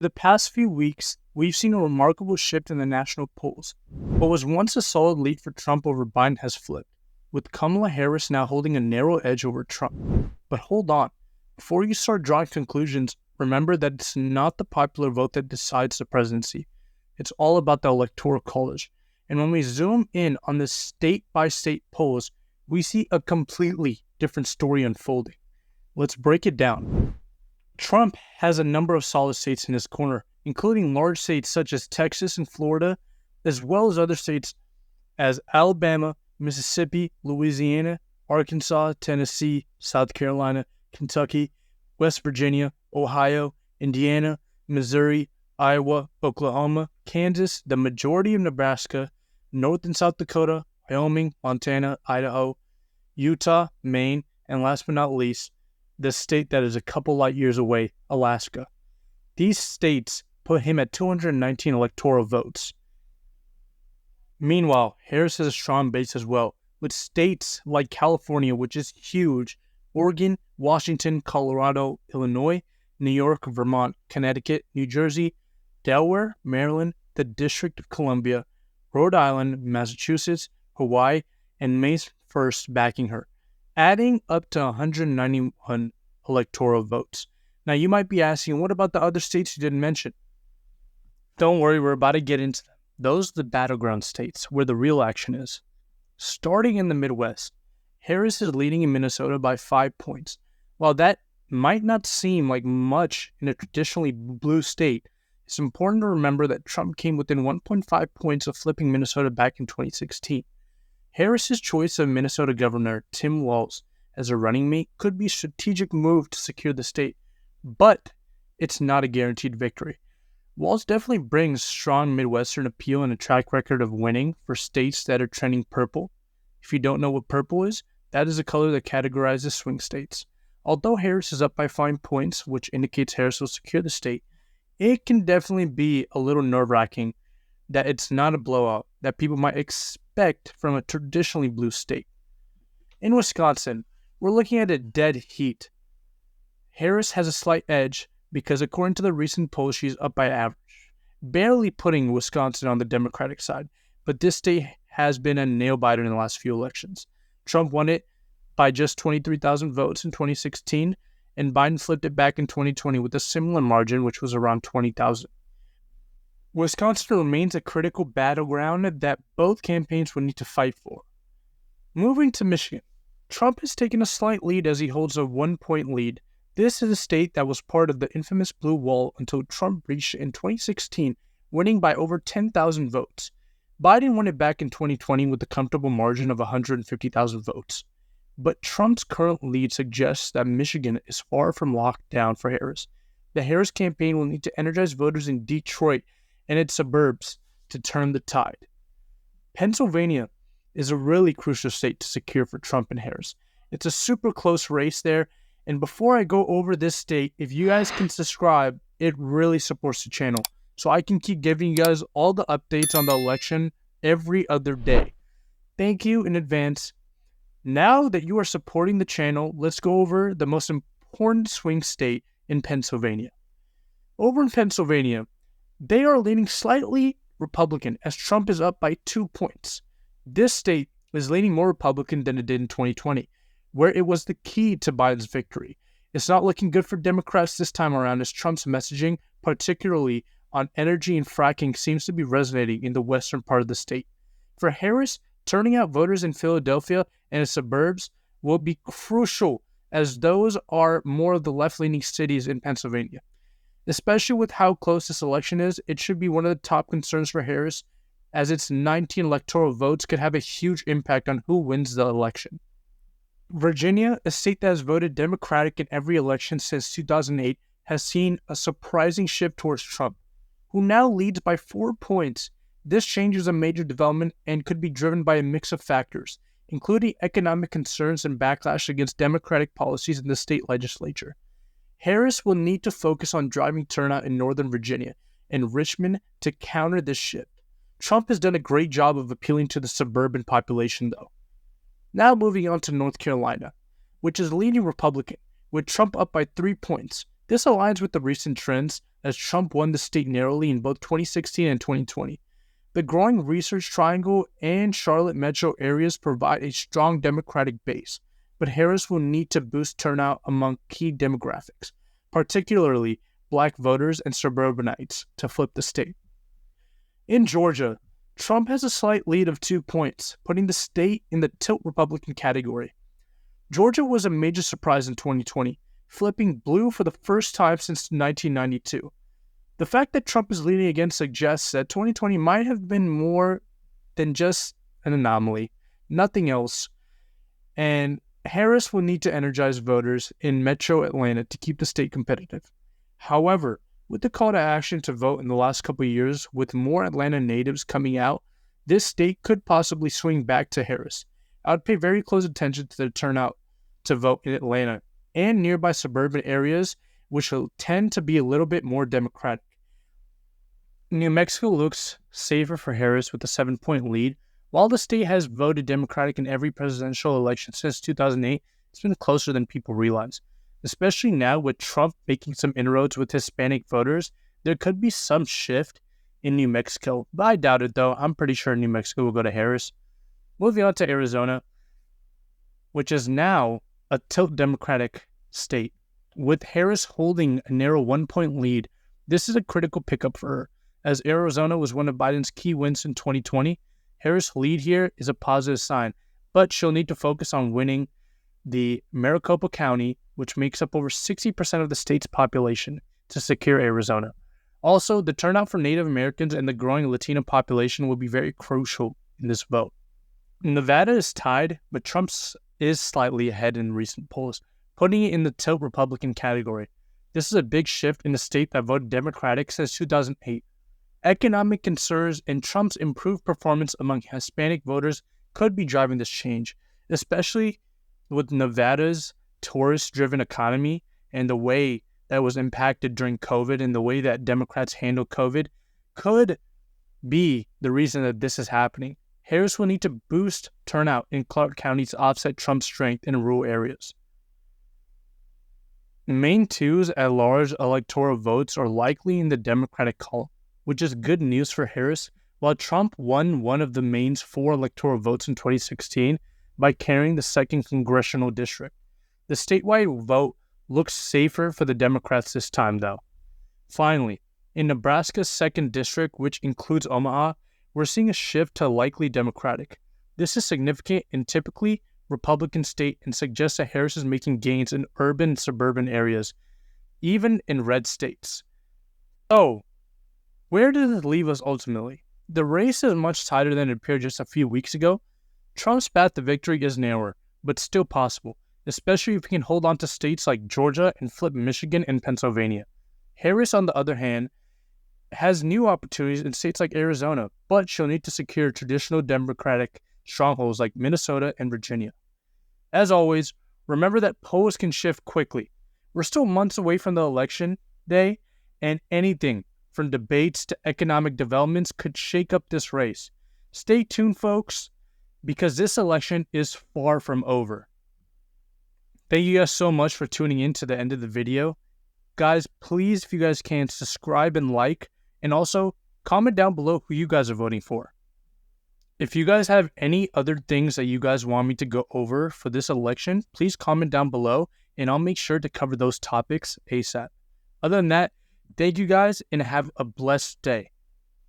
The past few weeks, we've seen a remarkable shift in the national polls. What was once a solid lead for Trump over Biden has flipped, with Kamala Harris now holding a narrow edge over Trump. But hold on, before you start drawing conclusions, remember that it's not the popular vote that decides the presidency. It's all about the Electoral College. And when we zoom in on the state-by-state polls, we see a completely different story unfolding. Let's break it down. Trump has a number of solid states in his corner, including large states such as Texas and Florida, as well as other states as Alabama, Mississippi, Louisiana, Arkansas, Tennessee, South Carolina, Kentucky, West Virginia, Ohio, Indiana, Missouri, Iowa, Oklahoma, Kansas, the majority of Nebraska, North and South Dakota, Wyoming, Montana, Idaho, Utah, Maine, and last but not least, the state that is a couple light years away, Alaska. These states put him at 219 electoral votes. Meanwhile, Harris has a strong base as well, with states like California, which is huge, Oregon, Washington, Colorado, Illinois, New York, Vermont, Connecticut, New Jersey, Delaware, Maryland, the District of Columbia, Rhode Island, Massachusetts, Hawaii, and Maine first backing her, adding up to 191 electoral votes. Now, you might be asking, what about the other states you didn't mention? Don't worry, we're about to get into them. Those are the battleground states, where the real action is. Starting in the Midwest, Harris is leading in Minnesota by 5 points. While that might not seem like much in a traditionally blue state, it's important to remember that Trump came within 1.5 points of flipping Minnesota back in 2016. Harris's choice of Minnesota Governor Tim Walz as a running mate could be a strategic move to secure the state, but it's not a guaranteed victory. Walz definitely brings strong Midwestern appeal and a track record of winning for states that are trending purple. If you don't know what purple is, that is a color that categorizes swing states. Although Harris is up by 5 points, which indicates Harris will secure the state, it can definitely be a little nerve-wracking that it's not a blowout that people might expect from a traditionally blue state. In Wisconsin, we're looking at a dead heat. Harris has a slight edge because according to the recent poll, she's up by average, barely putting Wisconsin on the Democratic side, but this state has been a nail-biter in the last few elections. Trump won it by just 23,000 votes in 2016, and Biden flipped it back in 2020 with a similar margin, which was around 20,000. Wisconsin remains a critical battleground that both campaigns will need to fight for. Moving to Michigan, Trump has taken a slight lead as he holds a 1-point lead. This is a state that was part of the infamous Blue Wall until Trump breached it in 2016, winning by over 10,000 votes. Biden won it back in 2020 with a comfortable margin of 150,000 votes. But Trump's current lead suggests that Michigan is far from locked down for Harris. The Harris campaign will need to energize voters in Detroit and its suburbs to turn the tide. Pennsylvania is a really crucial state to secure for Trump and Harris. It's a super close race there, and before I go over this state, if you guys can subscribe, it really supports the channel, so I can keep giving you guys all the updates on the election every other day. Thank you in advance. Now that you are supporting the channel, let's go over the most important swing state in Pennsylvania. Over in Pennsylvania, they are leaning slightly Republican as Trump is up by 2 points. This state is leaning more Republican than it did in 2020, where it was the key to Biden's victory. It's not looking good for Democrats this time around as Trump's messaging, particularly on energy and fracking, seems to be resonating in the western part of the state. For Harris, turning out voters in Philadelphia and its suburbs will be crucial as those are more of the left-leaning cities in Pennsylvania. Especially with how close this election is, it should be one of the top concerns for Harris, as its 19 electoral votes could have a huge impact on who wins the election. Virginia, a state that has voted Democratic in every election since 2008, has seen a surprising shift towards Trump, who now leads by 4 points. This change is a major development and could be driven by a mix of factors, including economic concerns and backlash against Democratic policies in the state legislature. Harris will need to focus on driving turnout in Northern Virginia and Richmond to counter this shift. Trump has done a great job of appealing to the suburban population, though. Now moving on to North Carolina, which is leading Republican, with Trump up by 3 points. This aligns with the recent trends as Trump won the state narrowly in both 2016 and 2020. The growing Research Triangle and Charlotte metro areas provide a strong Democratic base, but Harris will need to boost turnout among key demographics, particularly Black voters and suburbanites, to flip the state. In Georgia, Trump has a slight lead of 2 points, putting the state in the tilt Republican category. Georgia was a major surprise in 2020, flipping blue for the first time since 1992. The fact that Trump is leading again suggests that 2020 might have been more than just an anomaly, nothing else, and Harris will need to energize voters in Metro Atlanta to keep the state competitive. However, with the call to action to vote in the last couple of years, with more Atlanta natives coming out, this state could possibly swing back to Harris. I would pay very close attention to the turnout to vote in Atlanta and nearby suburban areas, which will tend to be a little bit more Democratic. New Mexico looks safer for Harris with a 7-point lead. While the state has voted Democratic in every presidential election since 2008, it's been closer than people realize. Especially now with Trump making some inroads with Hispanic voters, there could be some shift in New Mexico, but I doubt it though. I'm pretty sure New Mexico will go to Harris. Moving on to Arizona, which is now a tilt Democratic state. With Harris holding a narrow 1-point lead, this is a critical pickup for her. As Arizona was one of Biden's key wins in 2020, Harris' lead here is a positive sign, but she'll need to focus on winning the Maricopa County, which makes up over 60% of the state's population, to secure Arizona. Also, the turnout for Native Americans and the growing Latino population will be very crucial in this vote. Nevada is tied, but Trump is slightly ahead in recent polls, putting it in the tilt Republican category. This is a big shift in a state that voted Democratic since 2008. Economic concerns and Trump's improved performance among Hispanic voters could be driving this change, especially with Nevada's tourist-driven economy and the way that was impacted during COVID and the way that Democrats handled COVID could be the reason that this is happening. Harris will need to boost turnout in Clark County to offset Trump's strength in rural areas. Maine 2's at-large electoral votes are likely in the Democratic column, which is good news for Harris. While Trump won one of the Maine's 4 electoral votes in 2016 by carrying the 2nd congressional district, the statewide vote looks safer for the Democrats this time, though. Finally, in Nebraska's 2nd district, which includes Omaha, we're seeing a shift to likely Democratic. This is significant in typically Republican state and suggests that Harris is making gains in urban and suburban areas, even in red states. So, where does this leave us ultimately? The race is much tighter than it appeared just a few weeks ago. Trump's path to victory is narrower, but still possible, especially if he can hold on to states like Georgia and flip Michigan and Pennsylvania. Harris, on the other hand, has new opportunities in states like Arizona, but she'll need to secure traditional Democratic strongholds like Minnesota and Virginia. As always, remember that polls can shift quickly. We're still months away from the election day, and anything from debates to economic developments could shake up this race. Stay tuned, folks, because this election is far from over. Thank you guys so much for tuning in to the end of the video. Guys, please, if you guys can, subscribe and like, and also comment down below who you guys are voting for. If you guys have any other things that you guys want me to go over for this election, please comment down below, and I'll make sure to cover those topics ASAP. Other than that, thank you guys, and have a blessed day.